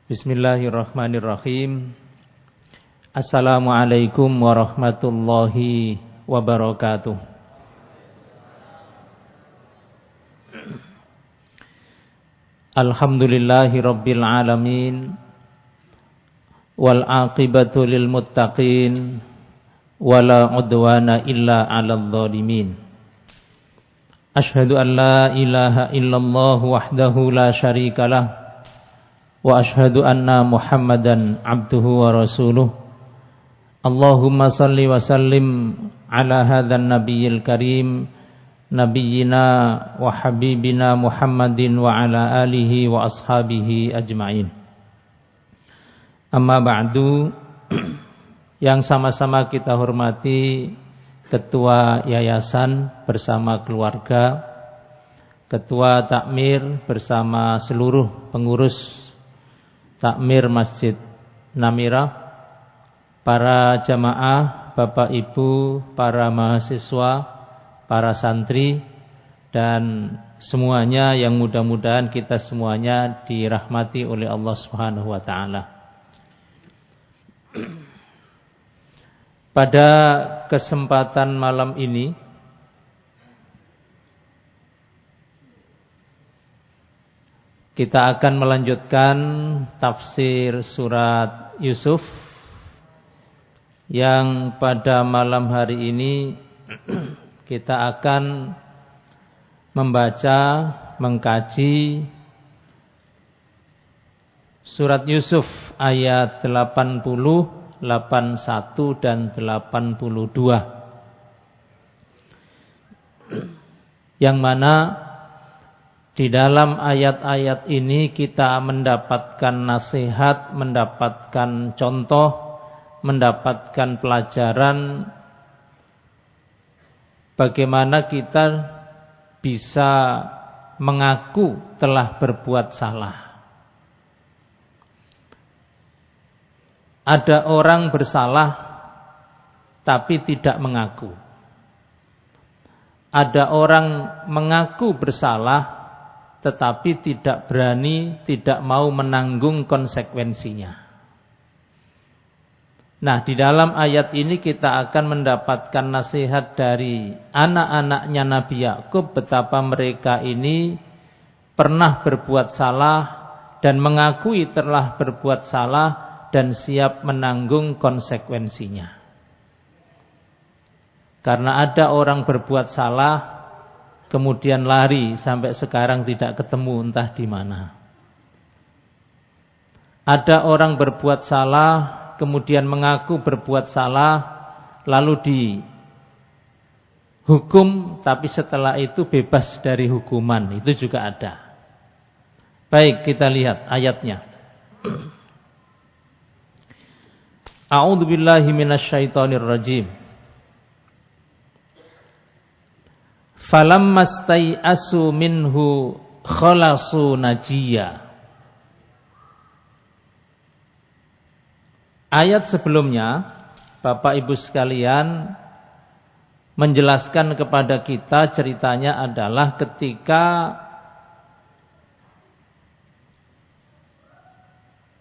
Bismillahirrahmanirrahim. Assalamualaikum warahmatullahi wabarakatuh. Alhamdulillahi rabbil alamin. Wal aqibatu lil muttaqin. Wala udwana illa 'alal zalimin. Asyhadu an la ilaha illallah wahdahu la syarikalah. Wa ashhadu anna Muhammadan abduhu wa rasuluh. Allahumma salli wa sallim ala hadzal nabiyil karim nabiyyina wa habibina Muhammadin wa ala alihi wa ashabihi ajmain. Amma ba'du, yang sama-sama kita hormati Ketua Yayasan bersama keluarga, Ketua Takmir bersama seluruh pengurus Takmir Masjid Namira, para jamaah, Bapak Ibu, para mahasiswa, para santri, dan semuanya yang mudah-mudahan kita semuanya dirahmati oleh Allah Subhanahu wa taala. Pada kesempatan malam ini kita akan melanjutkan tafsir surat Yusuf yang pada malam hari ini kita akan membaca, mengkaji surat Yusuf ayat 80, 81 dan 82, yang mana di dalam ayat-ayat ini kita mendapatkan nasihat, mendapatkan contoh, mendapatkan pelajaran bagaimana kita bisa mengaku telah berbuat salah. Ada orang bersalah tapi tidak mengaku. Ada orang mengaku bersalah tetapi tidak berani, tidak mau menanggung konsekuensinya. Nah, di dalam ayat ini kita akan mendapatkan nasihat dari anak-anaknya Nabi Yakub, betapa mereka ini pernah berbuat salah dan mengakui telah berbuat salah dan siap menanggung konsekuensinya. Karena ada orang berbuat salah kemudian lari sampai sekarang tidak ketemu entah di mana. Ada orang berbuat salah, kemudian mengaku berbuat salah, lalu dihukum, tapi setelah itu bebas dari hukuman. Itu juga ada. Baik, kita lihat ayatnya. A'udzu billahi minasyaitonir rajim. Falamastai'asu minhu khalasu najiyya. Ayat sebelumnya Bapak Ibu sekalian menjelaskan kepada kita, ceritanya adalah ketika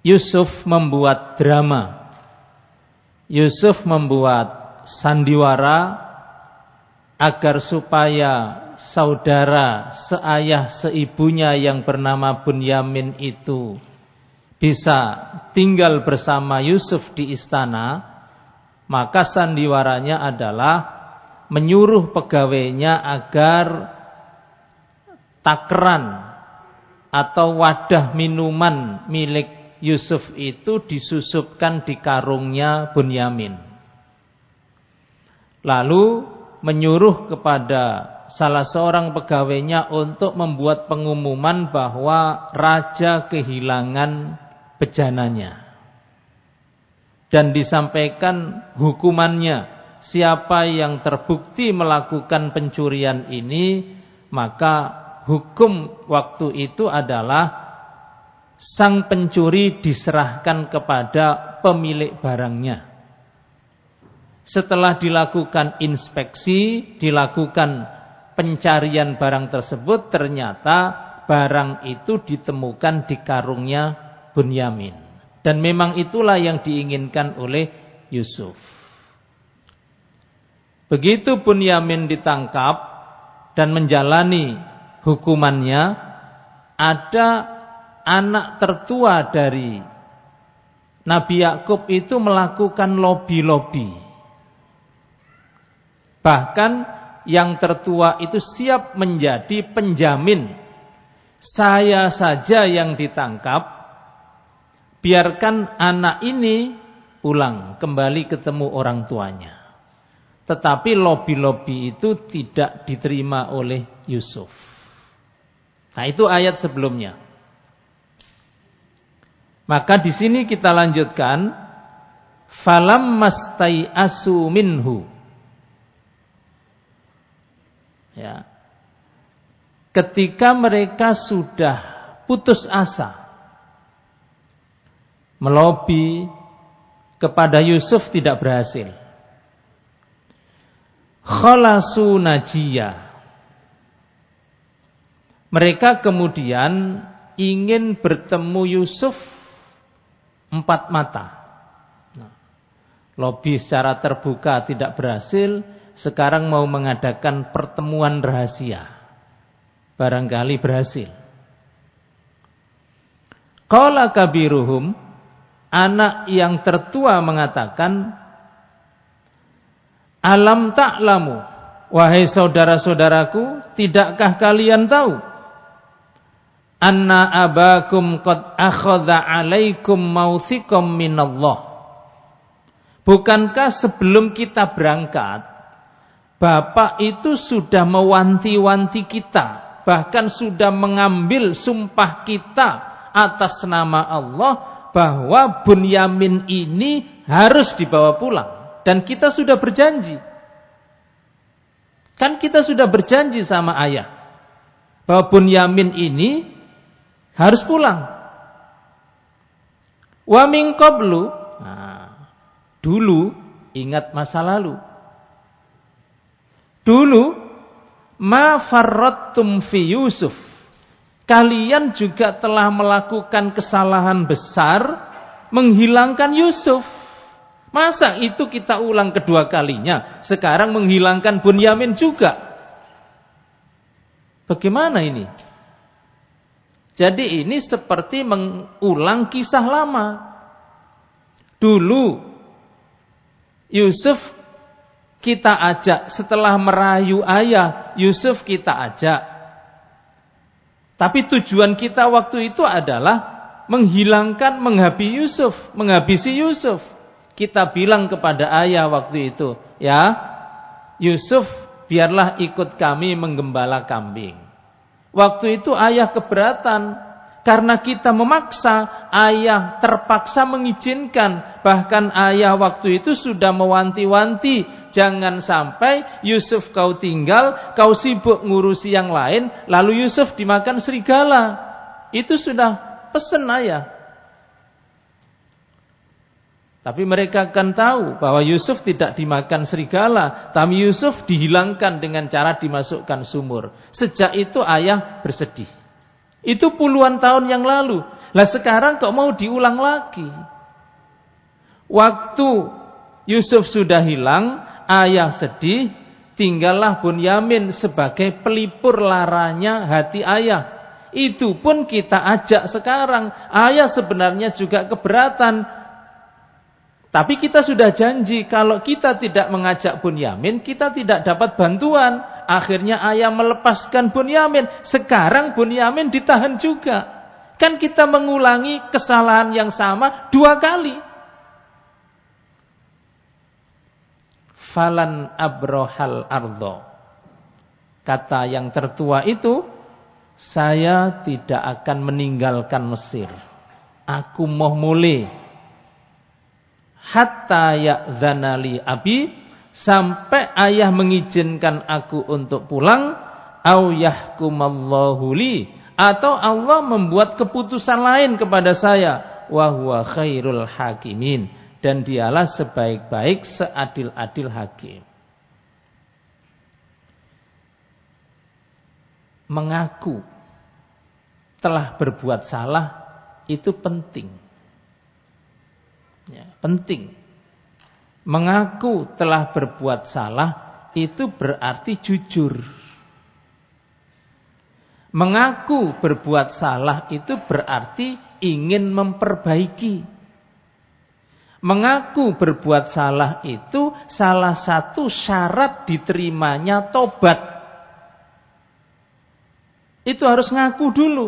Yusuf membuat drama, Yusuf membuat sandiwara agar supaya saudara seayah seibunya yang bernama Bunyamin itu bisa tinggal bersama Yusuf di istana. Maka sandiwaranya adalah menyuruh pegawainya agar takran atau wadah minuman milik Yusuf itu disusupkan di karungnya Bunyamin. Lalu menyuruh kepada salah seorang pegawainya untuk membuat pengumuman bahwa raja kehilangan bejananya. Dan disampaikan hukumannya, siapa yang terbukti melakukan pencurian ini, maka hukum waktu itu adalah sang pencuri diserahkan kepada pemilik barangnya. Setelah dilakukan inspeksi, dilakukan pencarian barang tersebut, ternyata barang itu ditemukan di karungnya Bunyamin. Dan memang itulah yang diinginkan oleh Yusuf. Begitu Bunyamin ditangkap dan menjalani hukumannya, ada anak tertua dari Nabi Yakub itu melakukan lobi-lobi. Bahkan yang tertua itu siap menjadi penjamin. Saya saja yang ditangkap, biarkan anak ini pulang, kembali ketemu orang tuanya. Tetapi lobi-lobi itu tidak diterima oleh Yusuf. Nah, itu ayat sebelumnya. Maka di sini kita lanjutkan, falam mastai asu minhu. Ya. Ketika mereka sudah putus asa, melobi kepada Yusuf tidak berhasil. Khalasu najiyah. Mereka kemudian ingin bertemu Yusuf empat mata. Nah, lobi secara terbuka tidak berhasil, sekarang mau mengadakan pertemuan rahasia. Barangkali berhasil. Qala kabiruhum, anak yang tertua mengatakan, alam ta'lamu, wahai saudara-saudaraku, tidakkah kalian tahu? Anna abakum qad akhadha alaikum mauthiqam minallah. Bukankah sebelum kita berangkat, Bapak itu sudah mewanti-wanti kita, bahkan sudah mengambil sumpah kita atas nama Allah, bahwa Bunyamin ini harus dibawa pulang. Dan kita sudah berjanji. Kan kita sudah berjanji sama ayah, bahwa Bunyamin ini harus pulang. Wa min qablu, nah, dulu, ingat masa lalu. Dulu, ma farrattum fi Yusuf. Kalian juga telah melakukan kesalahan besar menghilangkan Yusuf. Masa itu kita ulang kedua kalinya, sekarang menghilangkan Bunyamin juga. Bagaimana ini? Jadi ini seperti mengulang kisah lama. Dulu Yusuf kita ajak, setelah merayu ayah, Yusuf kita ajak. Tapi tujuan kita waktu itu adalah menghilangkan, menghabisi Yusuf. Kita bilang kepada ayah waktu itu, ya Yusuf biarlah ikut kami menggembala kambing. Waktu itu ayah keberatan, karena kita memaksa, ayah terpaksa mengizinkan. Bahkan ayah waktu itu sudah mewanti-wanti, jangan sampai Yusuf kau tinggal, kau sibuk ngurusi yang lain, lalu Yusuf dimakan serigala. Itu sudah pesan ayah. Tapi mereka akan tahu bahwa Yusuf tidak dimakan serigala, tapi Yusuf dihilangkan dengan cara dimasukkan sumur. Sejak itu ayah bersedih. Itu puluhan tahun yang lalu. Lah sekarang kok mau diulang lagi? Waktu Yusuf sudah hilang, ayah sedih, tinggallah Bunyamin sebagai pelipur laranya hati ayah. Itu pun kita ajak sekarang. Ayah sebenarnya juga keberatan. Tapi kita sudah janji, kalau kita tidak mengajak Bunyamin, kita tidak dapat bantuan. Akhirnya ayah melepaskan Bunyamin. Sekarang Bunyamin ditahan juga. Kan kita mengulangi kesalahan yang sama 2 kali. Falan abrohal ardo. Kata yang tertua itu, saya tidak akan meninggalkan Mesir. Aku mau mulai. Hatta ya'zanali abi, sampai ayah mengizinkan aku untuk pulang, au yahkumallahu li, atau Allah membuat keputusan lain kepada saya, wa huwa khairul hakimin, dan dialah sebaik-baik seadil-adil hakim. Mengaku telah berbuat salah itu penting. Ya, penting. Mengaku telah berbuat salah itu berarti jujur. Mengaku berbuat salah itu berarti ingin memperbaiki. Mengaku berbuat salah itu salah satu syarat diterimanya tobat. Itu harus ngaku dulu.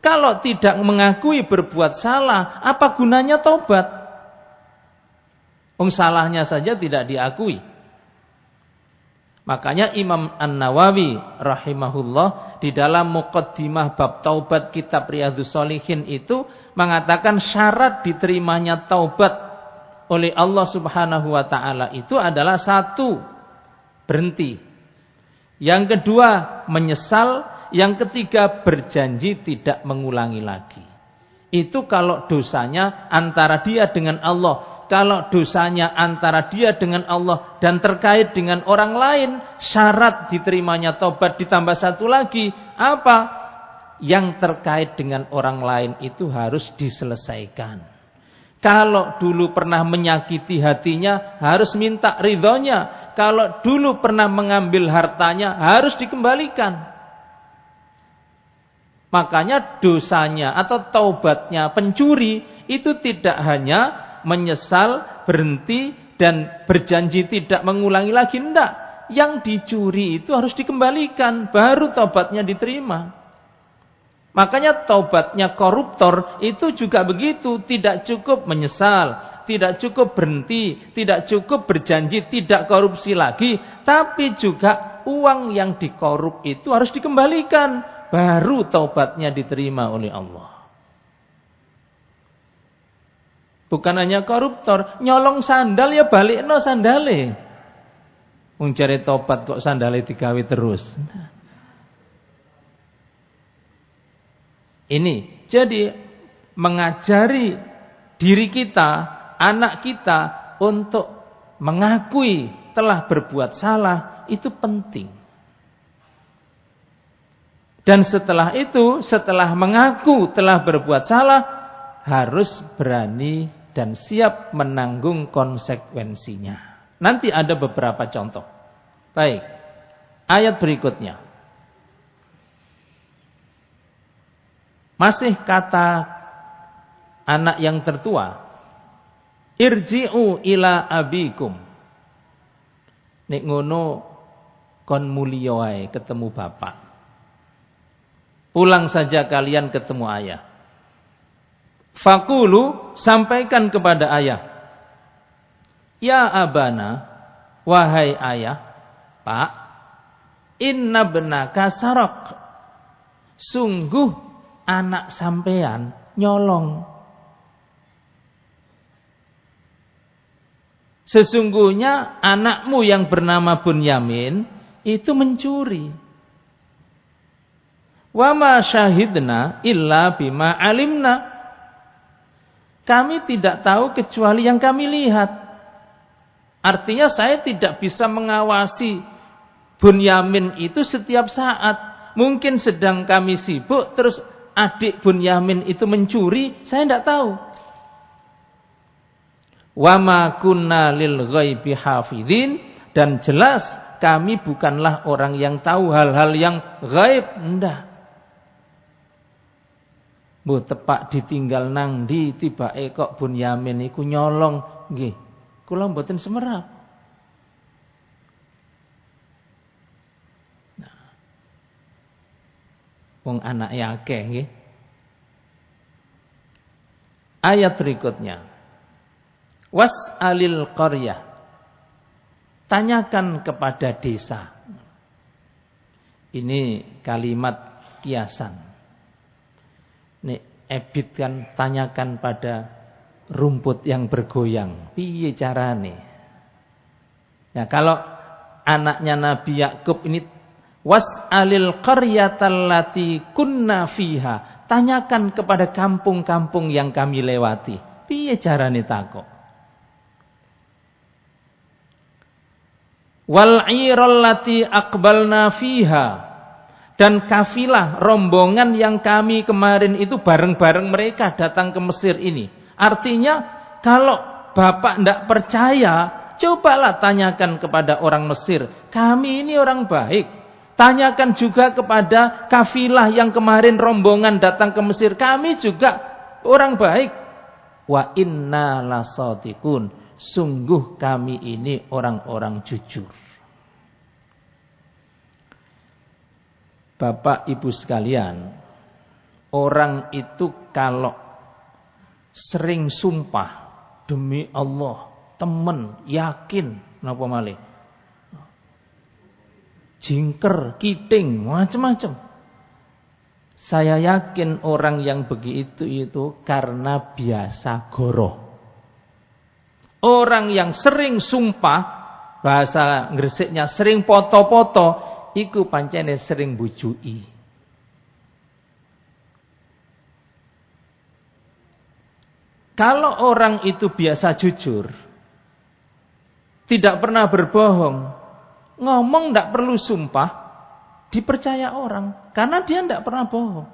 Kalau tidak mengakui berbuat salah, apa gunanya tobat? Salahnya saja tidak diakui. Makanya Imam An-Nawawi rahimahullah di dalam muqaddimah bab taubat kitab Riyadhus Shalihin itu mengatakan syarat diterimanya taubat oleh Allah Subhanahu wa taala itu adalah satu, berhenti. Yang kedua, menyesal. Yang ketiga, berjanji tidak mengulangi lagi. Itu kalau dosanya antara dia dengan Allah. Kalau dosanya antara dia dengan Allah dan terkait dengan orang lain, syarat diterimanya tobat ditambah satu lagi. Apa? Yang terkait dengan orang lain itu harus diselesaikan. Kalau dulu pernah menyakiti hatinya, harus minta ridhonya. Kalau dulu pernah mengambil hartanya, harus dikembalikan. Makanya dosanya atau taubatnya pencuri itu tidak hanya menyesal, berhenti, dan berjanji tidak mengulangi lagi. Tidak. Yang dicuri itu harus dikembalikan. Baru taubatnya diterima. Makanya taubatnya koruptor itu juga begitu. Tidak cukup menyesal. Tidak cukup berhenti. Tidak cukup berjanji tidak korupsi lagi. Tapi juga uang yang dikorup itu harus dikembalikan. Baru taubatnya diterima oleh Allah. Bukan hanya koruptor, nyolong sandal ya balikno sandale. Wong cari tobat kok sandale digawe terus. Ini jadi mengajari diri kita, anak kita untuk mengakui telah berbuat salah itu penting. Dan setelah itu, setelah mengaku telah berbuat salah, harus berani dan siap menanggung konsekuensinya. Nanti ada beberapa contoh. Baik, ayat berikutnya. Masih kata anak yang tertua. Irji'u ila abikum. Nek ngono kon mulya wae ketemu bapak. Pulang saja kalian ketemu ayah. Fakulu, sampaikan kepada ayah. Ya abana, wahai ayah, pak, inna benaka sarok. Sungguh anak sampean nyolong. Sesungguhnya anakmu yang bernama Bunyamin itu mencuri. Wa ma syahidna illa bima alimna. Kami tidak tahu kecuali yang kami lihat. Artinya saya tidak bisa mengawasi Bunyamin itu setiap saat. Mungkin sedang kami sibuk terus adik Bunyamin itu mencuri, saya tidak tahu. Wa ma kunna lil ghaibi hafidhin, dan jelas kami bukanlah orang yang tahu hal-hal yang gaib, enggak. Bu tepak ditinggal nang di tibake kok Bunyamin iku nyolong nggih. Kula mboten semerap. Nah. Wong anake akeh nggih. Ayat berikutnya. Was'alil qaryah. Tanyakan kepada desa. Ini kalimat kiasan. Nek Ebit kan tanyakan pada rumput yang bergoyang. Piye carane? Nah, kalau anaknya Nabi Yakub ini was'alil qaryatallati kunna fiha. Tanyakan kepada kampung-kampung yang kami lewati. Piye carane takok? Wal 'irallati aqbalna fiha. Dan kafilah, rombongan yang kami kemarin itu bareng-bareng mereka datang ke Mesir ini. Artinya kalau Bapak tidak percaya, cobalah tanyakan kepada orang Mesir. Kami ini orang baik. Tanyakan juga kepada kafilah yang kemarin rombongan datang ke Mesir. Kami juga orang baik. Wa inna lasadiqun. Sungguh kami ini orang-orang jujur. Bapak Ibu sekalian, orang itu kalau sering sumpah demi Allah, temen, yakin, napa malih? Jingker, kiting, macam-macam. Saya yakin orang yang begitu itu karena biasa goroh. Orang yang sering sumpah, bahasa Gresiknya sering poto-poto, iku pancene sering bujui. Kalau orang itu biasa jujur, tidak pernah berbohong, ngomong tidak perlu sumpah, dipercaya orang, karena dia tidak pernah bohong.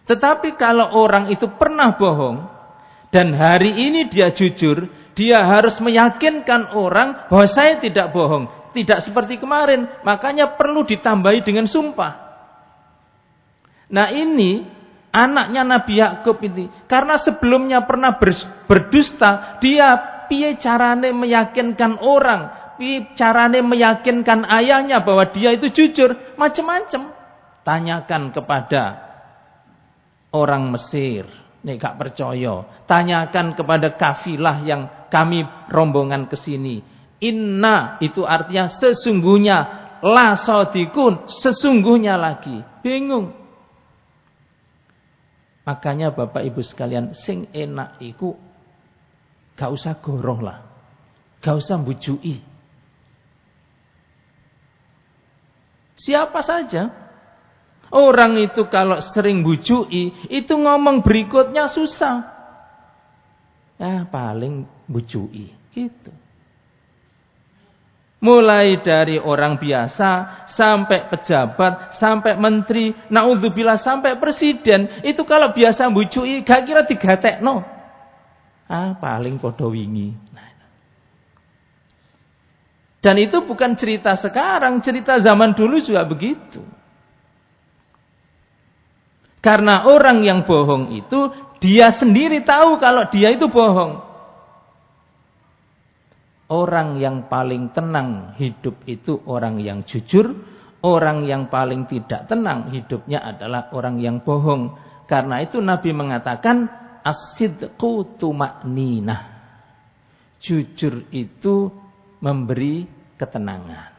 Tetapi kalau orang itu pernah bohong, dan hari ini dia jujur, dia harus meyakinkan orang bahwa saya tidak bohong. Tidak seperti kemarin, makanya perlu ditambahi dengan sumpah. Nah ini anaknya Nabi Yakub ini, karena sebelumnya pernah berdusta, dia piye carane meyakinkan orang, piye carane meyakinkan ayahnya bahwa dia itu jujur, macam-macam. Tanyakan kepada orang Mesir, nek gak percaya, tanyakan kepada kafilah yang kami rombongan ke sini. Inna itu artinya sesungguhnya, la sodikun sesungguhnya lagi. Bingung. Makanya Bapak Ibu sekalian, sing enak iku gak usah goroh lah, gak usah bujui. Siapa saja. Orang itu kalau sering bujui, itu ngomong berikutnya susah. Paling bujui gitu. Mulai dari orang biasa, sampai pejabat, sampai menteri, naudzubillah sampai presiden, itu kalau biasa bujui, gak kira digatekno. Paling podo wingi. Dan itu bukan cerita sekarang, cerita zaman dulu juga begitu. Karena orang yang bohong itu, dia sendiri tahu kalau dia itu bohong. Orang yang paling tenang hidup itu orang yang jujur. Orang yang paling tidak tenang hidupnya adalah orang yang bohong. Karena itu Nabi mengatakan as-sidqu tuma'ninah. Jujur itu memberi ketenangan.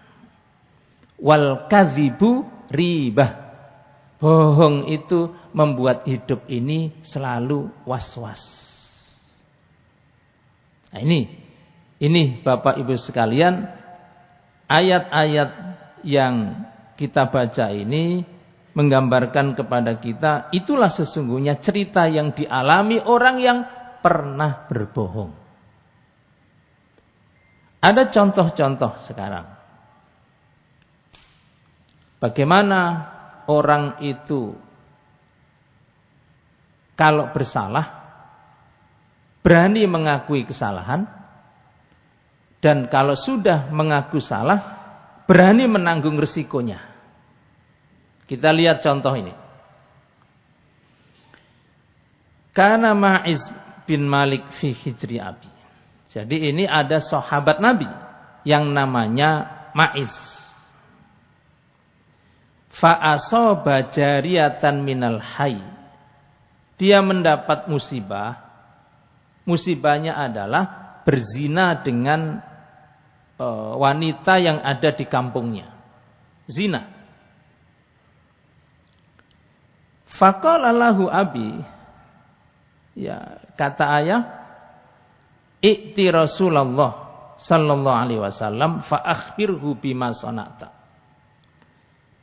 Wal kadzibu ribah. Bohong itu membuat hidup ini selalu was-was. Nah ini Bapak Ibu sekalian, ayat-ayat yang kita baca ini menggambarkan kepada kita, itulah sesungguhnya cerita yang dialami orang yang pernah berbohong. Ada contoh-contoh sekarang. Bagaimana orang itu kalau bersalah berani mengakui kesalahan, dan kalau sudah mengaku salah berani menanggung resikonya. Kita lihat contoh ini. Kana Ma'iz bin Malik fi hijri abi. Jadi ini ada sahabat Nabi yang namanya Ma'iz. Fa asaba jariyatan minal hayy. Dia mendapat musibah. Musibahnya adalah berzina dengan wanita yang ada di kampungnya. Zina. Faqala lahu abi. Ya, kata ayah, "I'ti Rasulullah sallallahu alaihi wasallam fa akhbirhu bima sana'ta."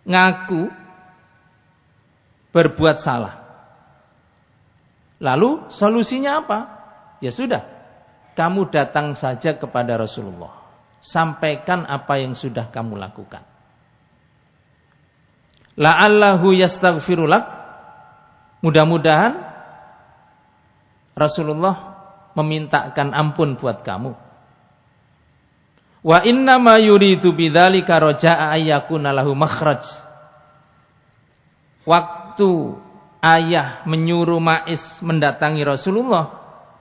Ngaku berbuat salah. Lalu solusinya apa? Ya sudah, kamu datang saja kepada Rasulullah. Sampaikan apa yang sudah kamu lakukan. La'allahu yastaghfirulak. Mudah-mudahan Rasulullah memintakan ampun buat kamu. Wa inna ma yuridu bidzalika raja'a ayyakuna lahu makhraj. Waktu ayah menyuruh Maiz mendatangi Rasulullah,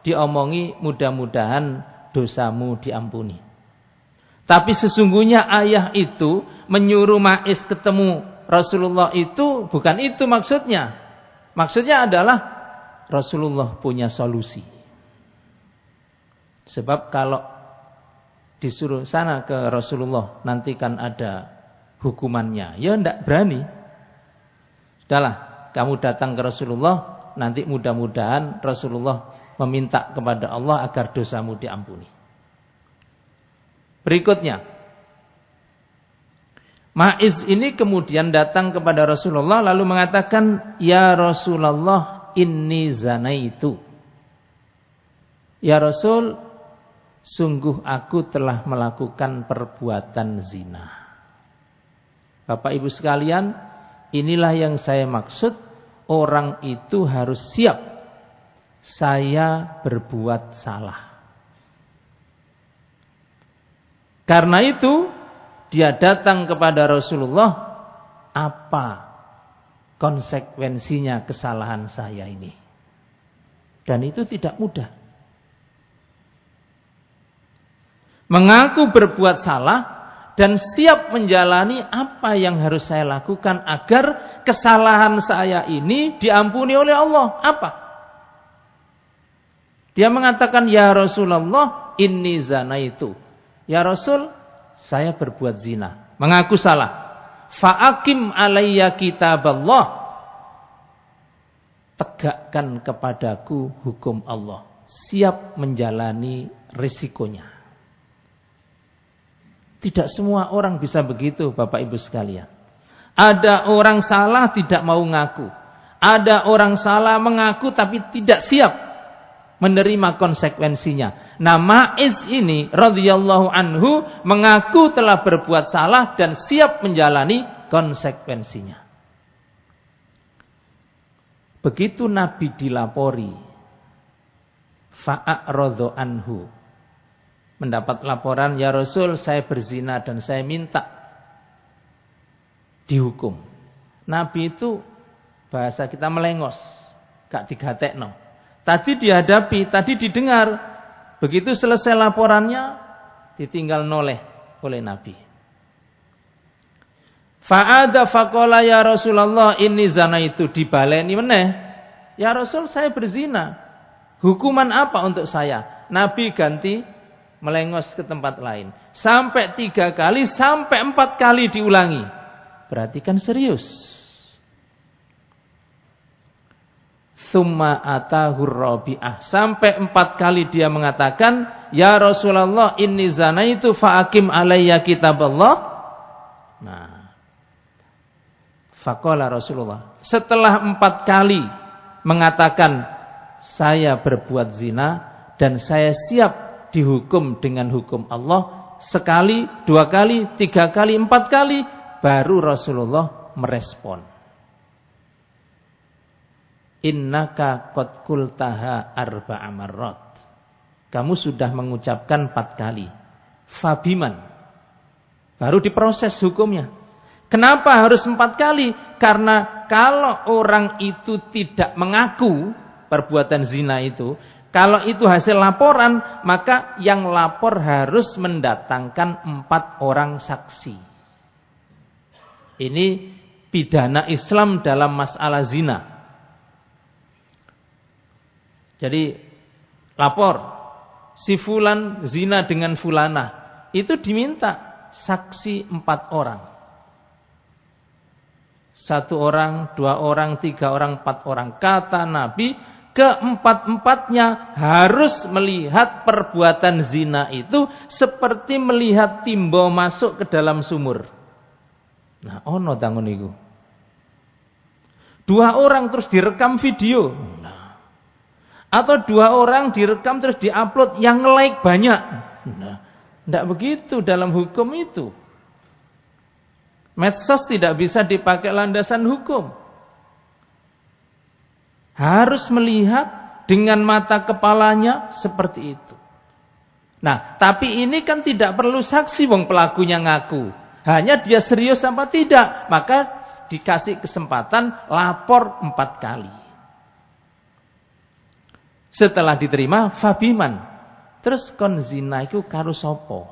diomongi mudah-mudahan dosamu diampuni. Tapi sesungguhnya ayah itu menyuruh Maiz ketemu Rasulullah itu bukan itu maksudnya. Maksudnya adalah Rasulullah punya solusi. Sebab kalau disuruh sana ke Rasulullah nanti kan ada hukumannya, ya ndak berani. Sudahlah, kamu datang ke Rasulullah, nanti mudah-mudahan Rasulullah meminta kepada Allah agar dosamu diampuni. Berikutnya, Maiz ini kemudian datang kepada Rasulullah lalu mengatakan, "Ya Rasulullah, inni zanaitu." Ya Rasul, sungguh aku telah melakukan perbuatan zina. Bapak Ibu sekalian, inilah yang saya maksud, orang itu harus siap saya berbuat salah. Karena itu dia datang kepada Rasulullah, apa konsekuensinya kesalahan saya ini? Dan itu tidak mudah. Mengaku berbuat salah dan siap menjalani apa yang harus saya lakukan agar kesalahan saya ini diampuni oleh Allah. Apa? Dia mengatakan, "Ya Rasulullah, inni zanaitu." Ya Rasul, saya berbuat zina. Mengaku salah. Fa'akim alayya kitaballah. Tegakkan kepadaku hukum Allah. Siap menjalani risikonya. Tidak semua orang bisa begitu, Bapak Ibu sekalian. Ada orang salah tidak mau ngaku. Ada orang salah mengaku tapi tidak siap menerima konsekuensinya. Nah, Maiz ini radhiyallahu anhu mengaku telah berbuat salah dan siap menjalani konsekuensinya. Begitu Nabi dilapori, fa'a'radha anhu, mendapat laporan, "Ya Rasul, saya berzina dan saya minta dihukum." Nabi itu bahasa kita melengos, gak digatekno. Tadi dihadapi, tadi didengar. Begitu selesai laporannya, ditinggal noleh oleh Nabi. Fa'ada faqala ya Rasulullah inni zanaitu, dibaleni meneh. "Ya Rasul, saya berzina. Hukuman apa untuk saya?" Nabi ganti melengos ke tempat lain. Sampai 3 kali, sampai 4 kali diulangi. Berarti kan serius. Tsumma atahur rabi'ah. Sampai 4 kali dia mengatakan, "Ya Rasulullah, inni zanaitu fa'akim alayya kitaballah." Nah, faqala Rasulullah, setelah 4 kali mengatakan, "Saya berbuat zina dan saya siap dihukum dengan hukum Allah," sekali, 2 kali, 3 kali, 4 kali, baru Rasulullah merespon. "Innaka qad qultaha arba'a marrat." Kamu sudah mengucapkan 4 kali. Fabiman. Baru diproses hukumnya. Kenapa harus 4 kali? Karena kalau orang itu tidak mengaku perbuatan zina itu, kalau itu hasil laporan, maka yang lapor harus mendatangkan 4 orang saksi. Ini pidana Islam dalam masalah zina. Jadi lapor, si fulan zina dengan fulanah, itu diminta saksi 4 orang. 1 orang, 2 orang, 3 orang, 4 orang. Kata Nabi, keempat-empatnya harus melihat perbuatan zina itu seperti melihat timbo masuk ke dalam sumur. Nah, ono tangun iku. 2 orang terus direkam video. Nah, atau 2 orang direkam terus diupload yang like banyak. Nah, tidak begitu dalam hukum itu. Medsos tidak bisa dipakai landasan hukum. Harus melihat dengan mata kepalanya seperti itu. Nah, tapi ini kan tidak perlu saksi, wong pelakunya ngaku. Hanya dia serius apa tidak, maka dikasih kesempatan lapor 4 kali. Setelah diterima, fabiman. Terus kon zina iku karo sapa?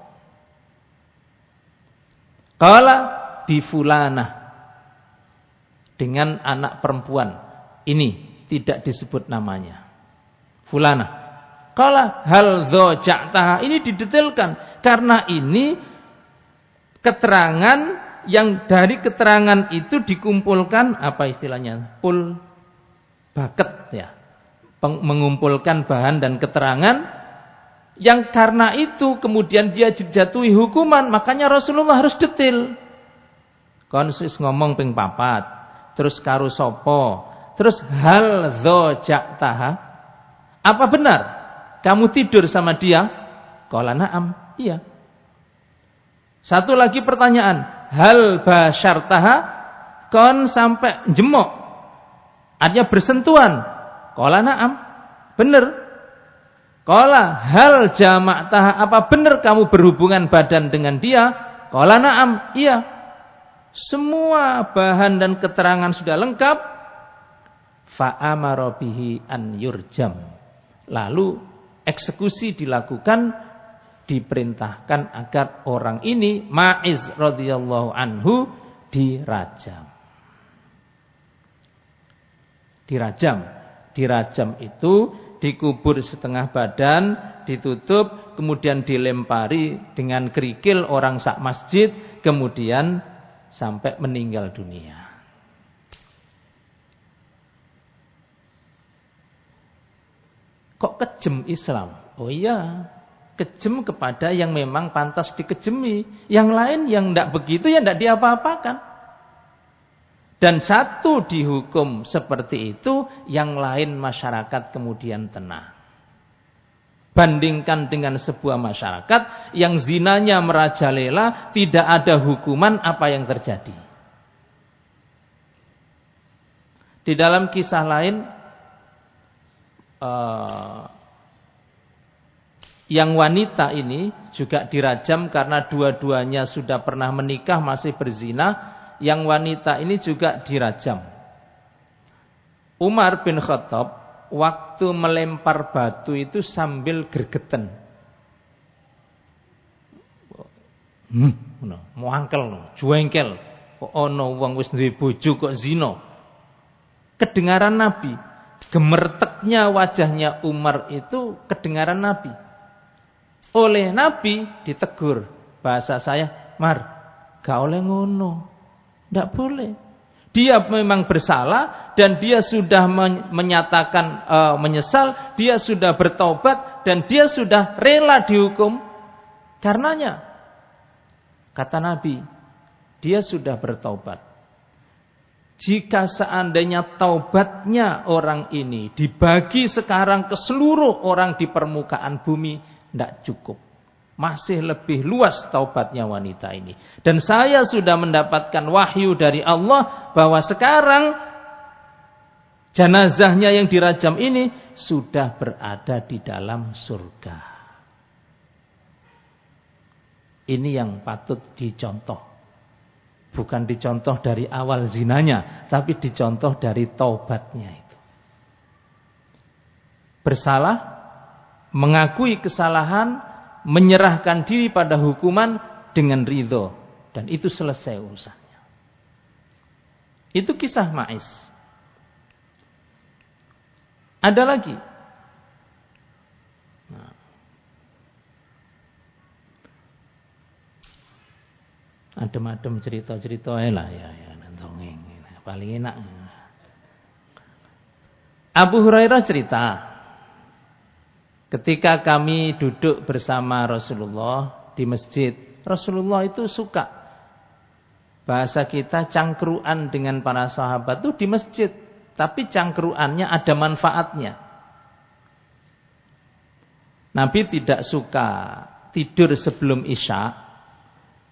Qala bi fulanah. Dengan anak perempuan. Ini tidak disebut namanya. Fulanah. Qala hal dzaja'taha. Ini didetailkan karena ini keterangan yang dari keterangan itu dikumpulkan apa istilahnya? Pul baket ya. Mengumpulkan bahan dan keterangan yang karena itu kemudian dia dijatuhi hukuman, makanya Rasulullah harus detail. Kon wis ngomong ping 4, terus karo sapa, terus hal dzaja'taha. Apa benar kamu tidur sama dia? Qala na'am, iya. Satu lagi pertanyaan, hal basyartaha, kon sampai jemok, artinya bersentuhan. Qala na'am, benar. Qala hal jama'taha, apa benar kamu berhubungan badan dengan dia? Qala na'am, iya. Semua bahan dan keterangan sudah lengkap. Fa'amara bihi an yurjam. Lalu eksekusi dilakukan, diperintahkan agar orang ini Ma'iz radhiyallahu anhu dirajam. Dirajam itu dikubur setengah badan, ditutup, kemudian dilempari dengan kerikil orang sak masjid, kemudian sampai meninggal dunia. Kok kejem Islam? Oh iya, kejem kepada yang memang pantas dikejemi. Yang lain yang tidak begitu ya tidak diapa-apakan. Dan satu dihukum seperti itu, yang lain masyarakat kemudian tenang. Bandingkan dengan sebuah masyarakat yang zinanya merajalela, tidak ada hukuman, apa yang terjadi? Di dalam kisah lain, yang wanita ini juga dirajam karena dua-duanya sudah pernah menikah, masih berzina. Yang wanita ini juga dirajam. Umar bin Khattab waktu melempar batu itu sambil gergeten. Muangkel, juengkel. Kok ono wong wis duwe bojo kok zina. Kedengaran Nabi. Gemerteknya wajahnya Umar itu kedengaran Nabi. Oleh Nabi ditegur. Bahasa saya, Mar, gak oleh ngono. Tidak boleh. Dia memang bersalah dan dia sudah menyatakan menyesal, dia sudah bertobat dan dia sudah rela dihukum. Karenanya, kata Nabi, dia sudah bertobat. Jika seandainya taubatnya orang ini dibagi sekarang ke seluruh orang di permukaan bumi, tidak cukup. Masih lebih luas taubatnya wanita ini. Dan saya sudah mendapatkan wahyu dari Allah bahwa sekarang jenazahnya yang dirajam ini sudah berada di dalam surga. Ini yang patut dicontoh. Bukan dicontoh dari awal zinanya, tapi dicontoh dari taubatnya itu. Bersalah, mengakui kesalahan, menyerahkan diri pada hukuman dengan ridho, dan itu selesai urusannya. Itu kisah Ma'iz. Ada lagi. Nah. Adem-adem cerita-cerita lah ya nantongeng. Paling enak. Abu Hurairah cerita, ketika kami duduk bersama Rasulullah di masjid, Rasulullah itu suka, bahasa kita cangkruan dengan para sahabat itu di masjid, tapi cangkruannya ada manfaatnya. Nabi tidak suka tidur sebelum Isya,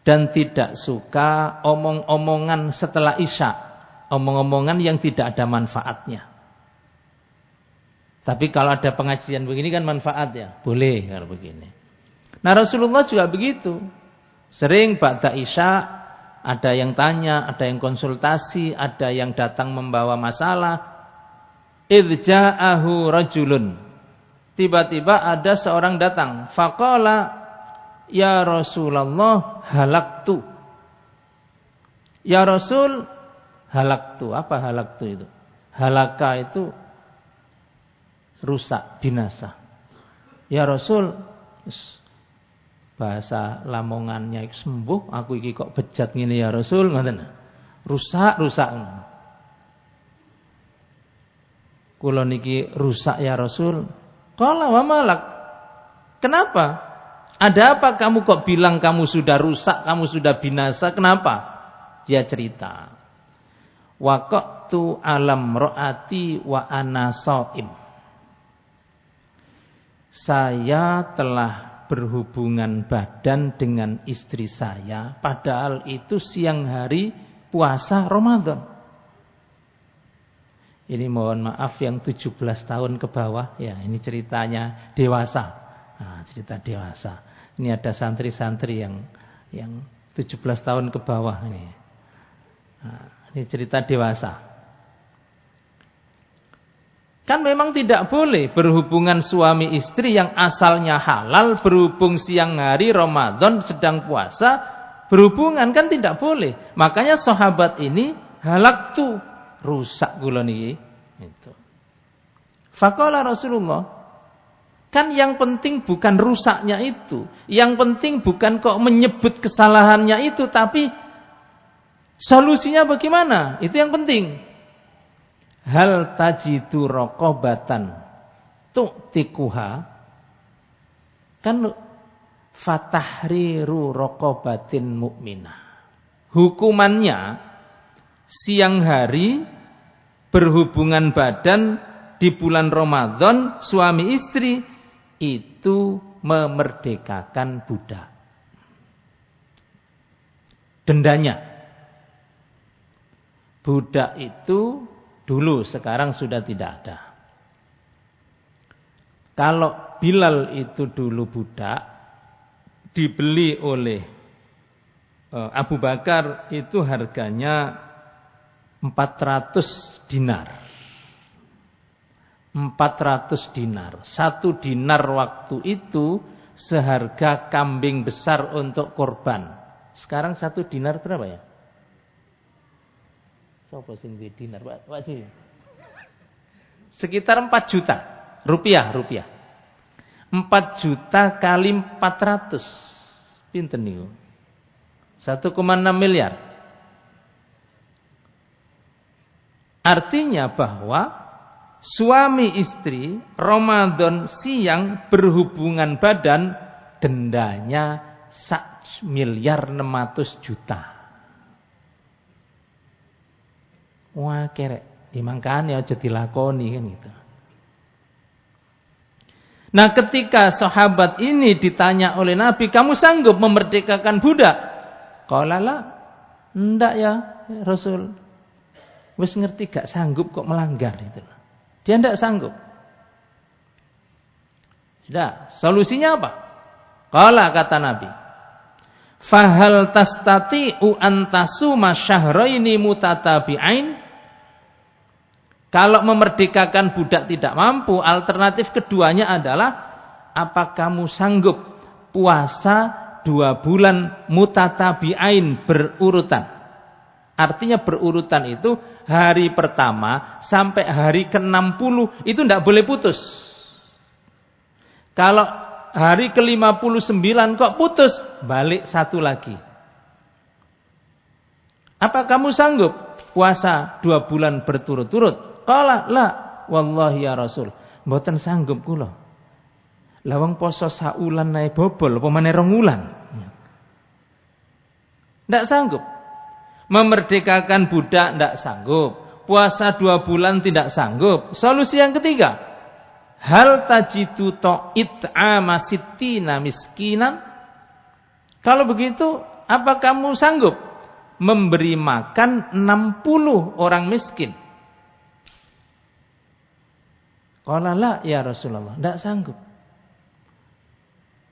dan tidak suka omong-omongan setelah Isya, omong-omongan yang tidak ada manfaatnya. Tapi kalau ada pengajian begini kan manfaat ya, boleh kalau begini. Nah Rasulullah juga begitu. Sering ba'da Isya ada yang tanya, ada yang konsultasi, ada yang datang membawa masalah. Idz ja'ahu rajulun. Tiba-tiba ada seorang datang, faqala ya Rasulullah halaktu. Ya Rasul halaktu. Apa halaktu itu? Halaka itu rusak, binasa. Ya Rasul, bahasa Lamongannya sembuh, aku iki kok bejat ngene ya Rasul, ngoten. Rusak. Kula niki rusak ya Rasul. Qala wa malak. Kenapa? Ada apa kamu kok bilang kamu sudah rusak, kamu sudah binasa? Kenapa? Dia cerita. Waqatu alam ro'ati wa ana shaim. Saya telah berhubungan badan dengan istri saya, padahal itu siang hari puasa Ramadan. Ini mohon maaf yang 17 tahun ke bawah, ya ini ceritanya dewasa. Nah, cerita dewasa. Ini ada santri-santri yang 17 tahun ke bawah ini. Nah, ini cerita dewasa. Kan memang tidak boleh berhubungan suami istri yang asalnya halal, berhubung siang hari Ramadan sedang puasa, berhubungan kan tidak boleh. Makanya sahabat ini halaktu, rusak kula niki. Itu. Faqala Rasulullah, kan yang penting bukan rusaknya itu. Yang penting bukan kok menyebut kesalahannya itu. Tapi solusinya bagaimana? Itu yang penting. Hal tajidu raqabatan tu'tikuha. Kan fatahriru raqabatin mu'minah. Hukumannya siang hari berhubungan badan di bulan Ramadan suami istri itu memerdekakan budak. Dendanya. Budak itu dulu, sekarang sudah tidak ada. Kalau Bilal itu dulu budak, dibeli oleh Abu Bakar itu harganya 400 dinar. 400 dinar. 1 dinar waktu itu seharga kambing besar untuk korban. Sekarang 1 dinar berapa ya? Sopo sing dinar, Pak? Sekitar 4 juta rupiah. 4 juta kali 400. Pinten niku? 1,6 miliar. Artinya bahwa suami istri Ramadan siang berhubungan badan dendanya 1.600.000.000. Wah kerek, dimangkane aja dilakoni kan gitu. Nah, ketika sahabat ini ditanya oleh Nabi, "Kamu sanggup memerdekakan budak?" Qala la, "Enggak ya Rasul." Wis ngerti gak sanggup kok melanggar itu. Dia tidak sanggup. Sudah, solusinya apa? Qala, kata Nabi, "Fahal tastati'u an tasuma syahraini mutatabi'ain?" Kalau memerdekakan budak tidak mampu, alternatif keduanya adalah, apa kamu sanggup puasa 2 bulan mutatabi'ain berurutan? Artinya berurutan itu hari pertama sampai hari ke-60 itu tidak boleh putus. Kalau hari ke-59 kok putus, balik 1 lagi. Apa kamu sanggup puasa 2 bulan berturut-turut? Qala la, wallahi ya Rasul, mboten sanggup kula. Lah wong poso saulan nae bobol apa meneh 2 wulan. Ndak sanggup. Memerdekakan budak tidak sanggup. Puasa 2 bulan tidak sanggup. Solusi yang ketiga, hal tajidu ta'it'ama sittina miskinan. Kalau begitu apa kamu sanggup memberi makan 60 orang miskin? Qala la ya Rasulullah, tidak sanggup.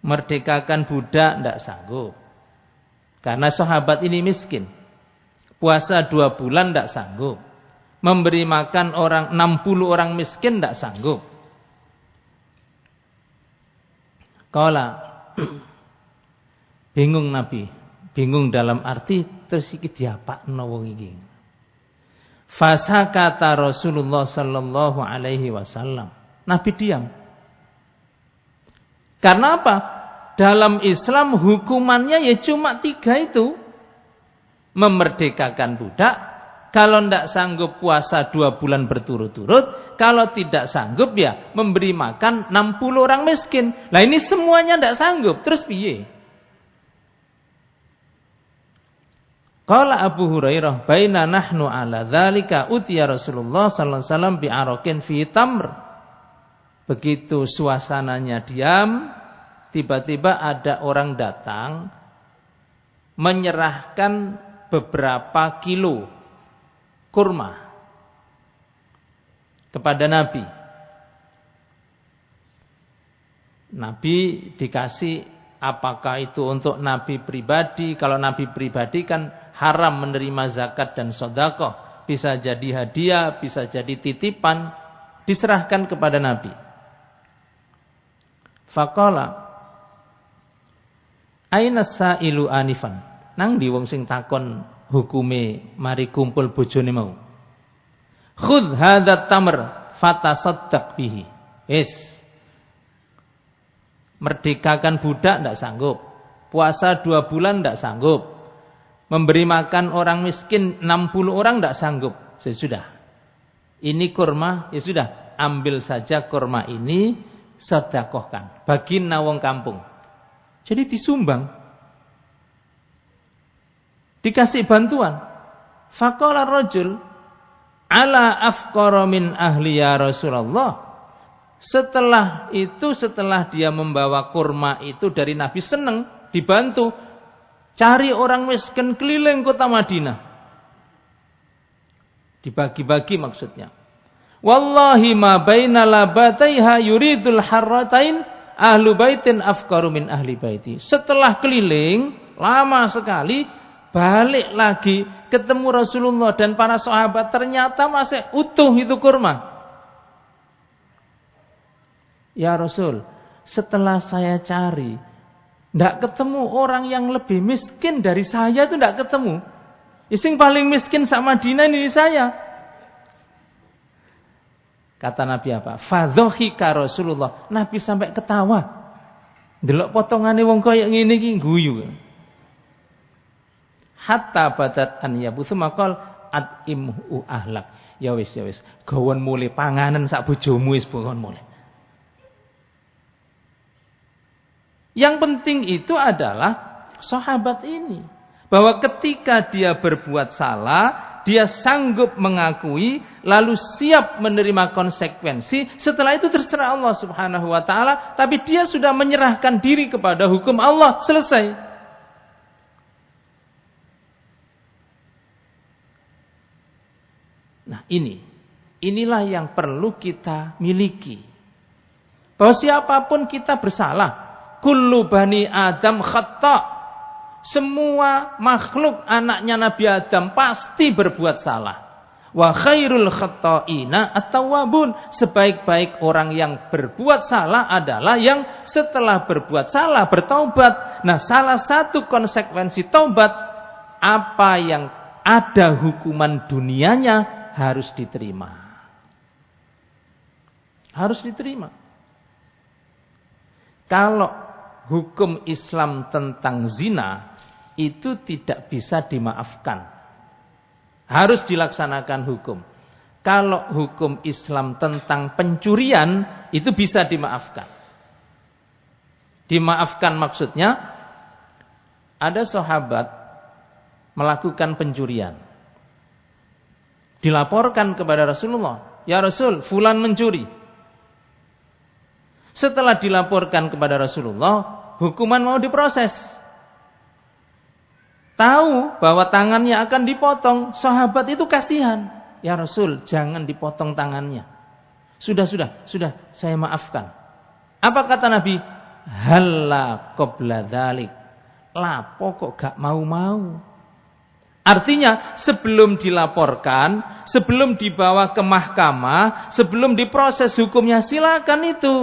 Merdekakan budak tidak sanggup. Karena sahabat ini miskin. Puasa 2 bulan tidak sanggup. Memberi makan 60 orang miskin tidak sanggup. Qala bingung Nabi. Bingung dalam arti terus iki diapakno wong iki. Fasakata Rasulullah sallallahu alaihi wasallam. Nabi diam. Karena apa? Dalam Islam hukumannya ya cuma 3 itu. Memerdekakan budak, kalau tidak sanggup puasa 2 bulan berturut-turut, kalau tidak sanggup ya memberi makan 60 orang miskin. Lah ini semuanya tidak sanggup, terus piye? Qala Abu Hurairah, baina nahnu ala dzalika utiya Rasulullah sallallahu alaihi wasallam bi araqin fi tamr. Begitu suasananya diam, tiba-tiba ada orang datang menyerahkan beberapa kilo kurma kepada Nabi. Nabi dikasih, apakah itu untuk Nabi pribadi? Kalau Nabi pribadi kan haram menerima zakat dan sedekah. Bisa jadi hadiah, bisa jadi titipan, diserahkan kepada Nabi. Faqala aina sa'ilu anifan? Nang di wong sing takon hukume mari kumpul bojone mau. Khudh hadzat tamr fatasaddaq bihi. Merdekakan budak ndak sanggup. Puasa 2 bulan ndak sanggup. Memberi makan orang miskin 60 orang ndak sanggup. Sudah. Ini kurma, ya sudah, ambil saja kurma ini, sedekahkan. Bagi wong kampung. Jadi disumbang. Dikasih bantuan. Faqala rajul ala afqara min ahli ya Rasulullah. Setelah itu, setelah dia membawa kurma itu dari Nabi, senang, dibantu. Cari orang miskin keliling kota Madinah. Dibagi-bagi maksudnya. Wallahi ma baina labataiha yuridul harratain ahlu baitin afqaru min ahli baiti. Setelah keliling lama sekali, balik lagi ketemu Rasulullah dan para sahabat, ternyata masih utuh itu kurma. Ya Rasul, setelah saya cari, tidak ketemu orang yang lebih miskin dari saya, itu tidak ketemu. Yang paling miskin sama Madinah ini saya. Kata Nabi apa? Fadhohika Rasulullah. Nabi sampai ketawa. Delok potongane wong koyo ngene iki guyu. Hatta badat an yabusu maqal at'imhu ahlak. Ya wis, gawon mulai panganan sak bojomu wis gawon mulai. Yang penting itu adalah sahabat ini, bahwa ketika dia berbuat salah, dia sanggup mengakui, lalu siap menerima konsekuensi. Setelah itu terserah Allah Subhanahu wa taala, tapi dia sudah menyerahkan diri kepada hukum Allah, selesai. Nah inilah yang perlu kita miliki. Bahwa siapapun kita bersalah. Kullu bani Adam khata'. Semua makhluk anaknya Nabi Adam pasti berbuat salah. Wa khairul khata'ina at-tawwabun. Sebaik-baik orang yang berbuat salah adalah yang setelah berbuat salah bertaubat. Nah, salah satu konsekuensi taubat, apa yang ada hukuman dunianya harus diterima. Harus diterima. Kalau hukum Islam tentang zina itu tidak bisa dimaafkan. Harus dilaksanakan hukum. Kalau hukum Islam tentang pencurian itu bisa dimaafkan. Dimaafkan maksudnya ada sahabat melakukan pencurian. Dilaporkan kepada Rasulullah, ya Rasul, fulan mencuri. Setelah dilaporkan kepada Rasulullah, hukuman mau diproses. Tahu bahwa tangannya akan dipotong. Sahabat itu kasihan. Ya Rasul, jangan dipotong tangannya. Sudah, saya maafkan. Apa kata Nabi? Halla qabla dzalik. Lapo kok gak mau-mau. Artinya sebelum dilaporkan, sebelum dibawa ke mahkamah, sebelum diproses hukumnya, silakan itu.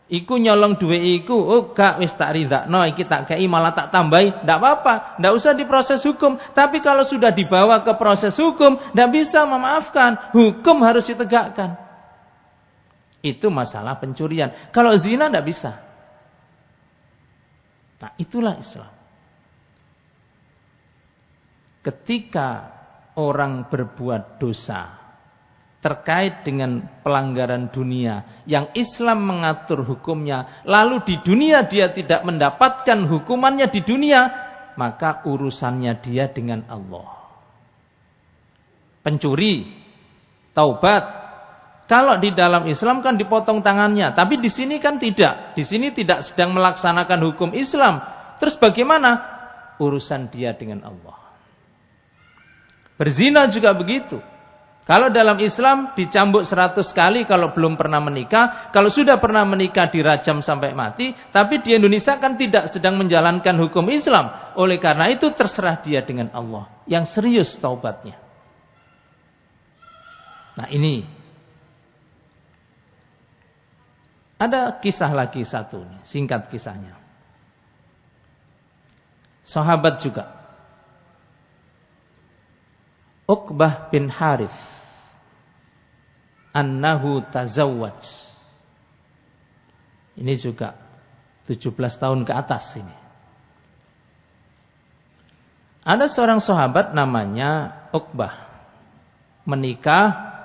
Iku nyolong duwe iku, oh gak wis tak ridakno iki tak kei malah tak tambahi, ndak apa-apa, ndak usah diproses hukum. Tapi kalau sudah dibawa ke proses hukum, ndak bisa memaafkan. Hukum harus ditegakkan. Itu masalah pencurian. Kalau zina ndak bisa. Nah, itulah Islam. Ketika orang berbuat dosa terkait dengan pelanggaran dunia yang Islam mengatur hukumnya, lalu di dunia dia tidak mendapatkan hukumannya di dunia, maka urusannya dia dengan Allah. Pencuri, taubat. Kalau di dalam Islam kan dipotong tangannya, tapi di sini kan tidak. Di sini tidak sedang melaksanakan hukum Islam. Terus bagaimana? Urusan dia dengan Allah. Berzina juga begitu. Kalau dalam Islam dicambuk 100 kali kalau belum pernah menikah. Kalau sudah pernah menikah dirajam sampai mati. Tapi di Indonesia kan tidak sedang menjalankan hukum Islam. Oleh karena itu terserah dia dengan Allah. Yang serius taubatnya. Nah ini. Ada kisah lagi satu. Singkat kisahnya. Sahabat juga. Uqbah bin Harith annahu tazawwaj. Ini juga 17 tahun ke atas ini. Ada seorang sahabat namanya Uqbah menikah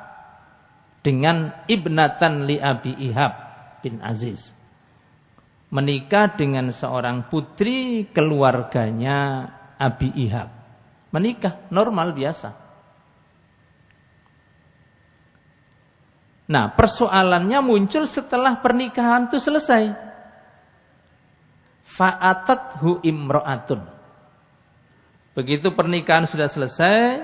dengan ibnatan li Abi Ihab bin Aziz. Menikah dengan seorang putri keluarganya Abi Ihab. Menikah normal biasa. Nah, persoalannya muncul setelah pernikahan itu selesai. Fa'atathu imra'atun. Begitu pernikahan sudah selesai,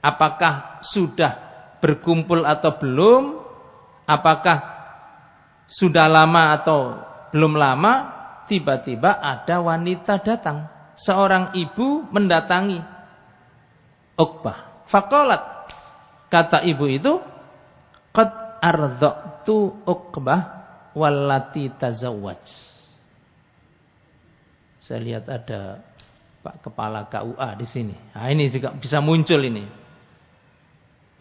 apakah sudah berkumpul atau belum? Apakah sudah lama atau belum lama? Tiba-tiba ada wanita datang. Seorang ibu mendatangi Uqbah. Faqalat, kata ibu itu, qad ardha'tu Uqbah wallati tazawwaj. Saya lihat ada Pak Kepala KUA di sini. Nah, ini juga bisa muncul ini.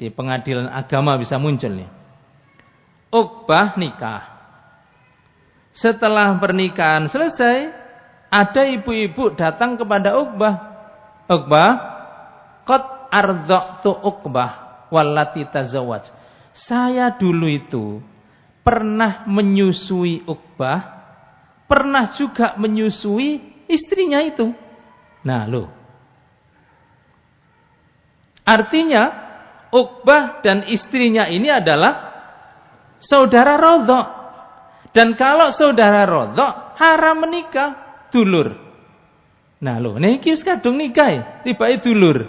Di pengadilan agama bisa muncul nih. Uqbah nikah. Setelah pernikahan selesai, ada ibu-ibu datang kepada Uqbah. Uqbah, qad ardha'tu Uqbah wallati tazawwaj. Saya dulu itu pernah menyusui Uqbah, pernah juga menyusui istrinya itu. Nah, loh. Artinya Uqbah dan istrinya ini adalah saudara rodok. Dan kalau saudara rodok haram menikah, dulur. Nah, loh, niki wis kadung nikah, tiba-tiba dulur.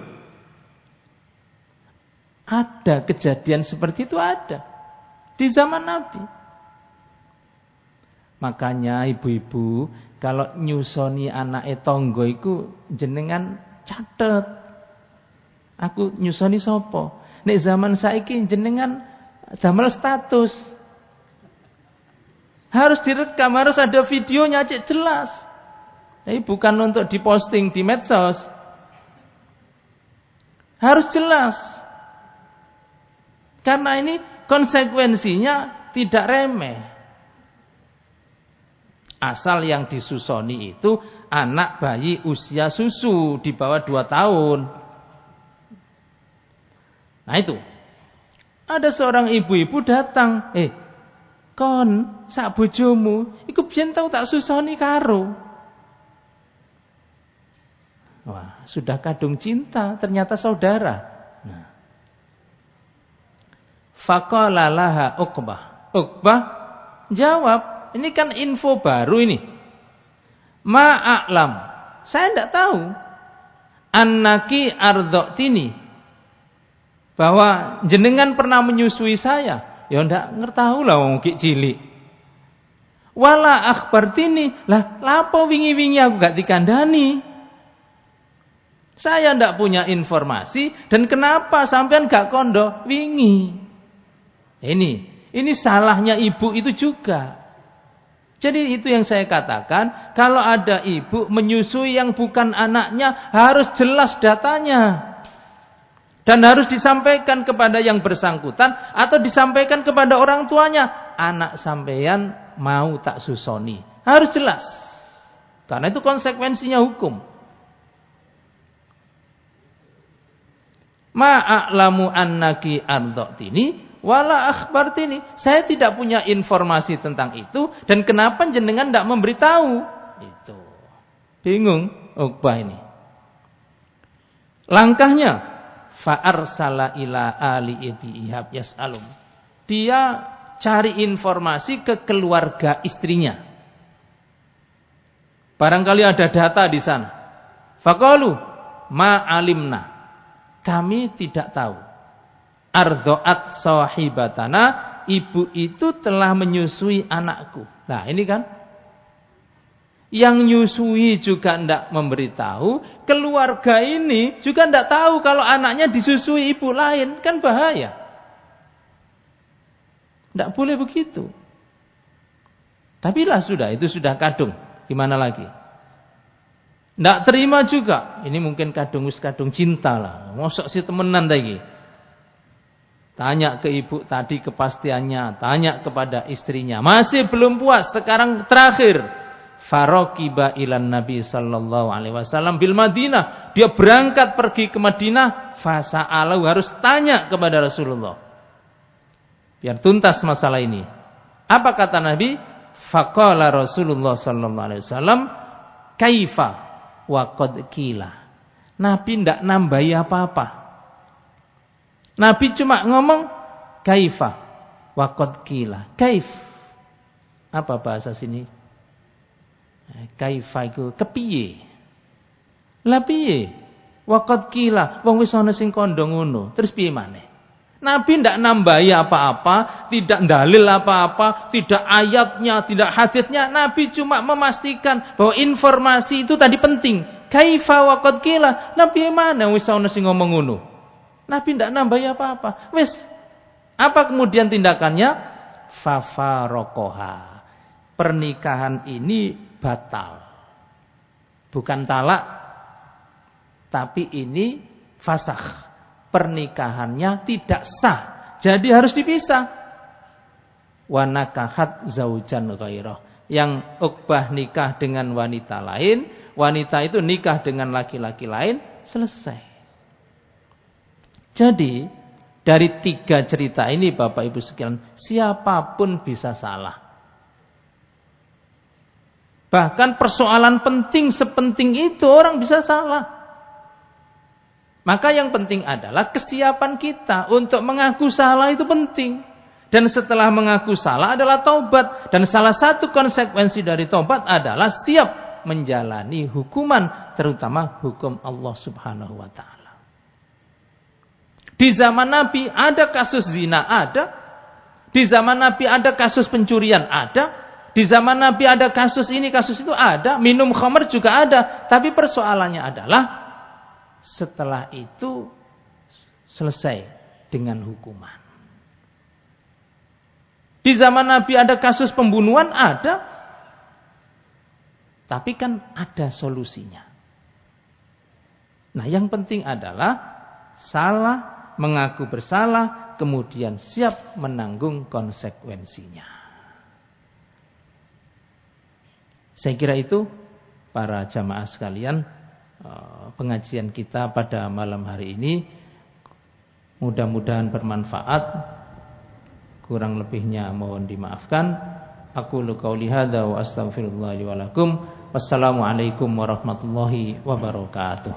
Ada kejadian seperti itu ada di zaman Nabi. Makanya ibu-ibu kalau nyusoni anake tangga iku jenengan catet. Aku nyusoni sapa? Nek zaman saiki jenengan damel status. Harus direkam, harus ada videonya cek jelas. Ini bukan untuk diposting di medsos. Harus jelas. Karena ini konsekuensinya tidak remeh. Asal yang disusoni itu anak bayi usia susu di bawah 2 tahun. Nah itu. Ada seorang ibu-ibu datang. Kon, sak bojomu, iku biyen tau tak susoni karo. Wah, sudah kadung cinta, ternyata saudara. Nah. Faqala laha Uqbah. Uqbah jawab, ini kan info baru ini. Ma'a'lam. saya tidak tahu. Annaki ardotini, bahwa jenengan pernah menyusui saya. Ya ndak ngertahu lah wong kik cilik. Wala akhbartini, lah lapo wingi-wingi aku gak dikandani. Saya ndak punya informasi, dan kenapa sampean gak kondo wingi? Ini salahnya ibu itu juga. Jadi itu yang saya katakan, kalau ada ibu menyusui yang bukan anaknya, harus jelas datanya. Dan harus disampaikan kepada yang bersangkutan, atau disampaikan kepada orang tuanya. Anak sampean mau tak susoni. Harus jelas. Karena itu konsekuensinya hukum. Ma'a'lamu annaki ardotini wala akhbartini. Saya tidak punya informasi tentang itu, dan kenapa jenengan tidak memberitahu? Itu. Bingung Uqbah ini. Langkahnya fa'arsala ila ali Abi Ihab yas'alum. Dia cari informasi ke keluarga istrinya. Barangkali ada data di sana. Faqalu ma alimna. Kami tidak tahu. Ardoat sahibatana, ibu itu telah menyusui anakku. Nah ini kan, yang nyusui juga tidak memberitahu, keluarga ini juga tidak tahu kalau anaknya disusui ibu lain, kan bahaya. Tidak boleh begitu. Tapi lah sudah, itu sudah kadung, gimana lagi? Tidak terima juga, ini mungkin kadung cinta lah, mosok si temenan lagi. Tanya ke ibu tadi kepastiannya, tanya kepada istrinya, masih belum puas. Sekarang terakhir, farokiba ilan Nabi sallallahu alaihi wasallam bil Madinah. Dia berangkat pergi ke Madinah, fasa'alahu, harus tanya kepada Rasulullah. Biar tuntas masalah ini. Apa kata Nabi? Faqala Rasulullah sallallahu alaihi wasallam, kaifa wa qad qila. Nabi tidak nambahi apa-apa. Nabi cuma ngomong kaifa wa qad qila. Kaif. Apa bahasa sini? Kaifa iku kepiye? Lah piye? Wa qad qila, wong wis ana sing kandha ngono. Terus piye maneh? Nabi tidak nambahi apa-apa, tidak dalil apa-apa, tidak ayatnya, tidak hadisnya. Nabi cuma memastikan bahwa informasi itu tadi penting. Kaifa wa qad qila. Nabi mana wis ana sing ngomong ngono. Nabi tidak nambahi apa-apa. Wis. Apa kemudian tindakannya? Fafarokoha. Pernikahan ini batal. Bukan talak, tapi ini fasakh. Pernikahannya tidak sah. Jadi harus dipisah. Wa nakahat zaujan ghairah. Yang Uqbah nikah dengan wanita lain, wanita itu nikah dengan laki-laki lain, selesai. Jadi dari 3 cerita ini Bapak Ibu sekalian, siapapun bisa salah. Bahkan persoalan penting sepenting itu orang bisa salah. Maka yang penting adalah kesiapan kita untuk mengaku salah itu penting. Dan setelah mengaku salah adalah taubat. Dan salah satu konsekuensi dari taubat adalah siap menjalani hukuman, terutama hukum Allah Subhanahu wa ta'ala. Di zaman Nabi ada kasus zina, ada. Di zaman Nabi ada kasus pencurian, ada. Di zaman Nabi ada kasus ini, kasus itu, ada. Minum khamr juga ada. Tapi persoalannya adalah setelah itu selesai dengan hukuman. Di zaman Nabi ada kasus pembunuhan, ada. Tapi kan ada solusinya. Nah yang penting adalah salah, mengaku bersalah, kemudian siap menanggung konsekuensinya. Saya kira itu para jamaah sekalian, pengajian kita pada malam hari ini mudah-mudahan bermanfaat. Kurang lebihnya mohon dimaafkan. Aqulu qauli hadza wa astaghfirullah li wa lakum. Wassalamualaikum warahmatullahi wabarakatuh.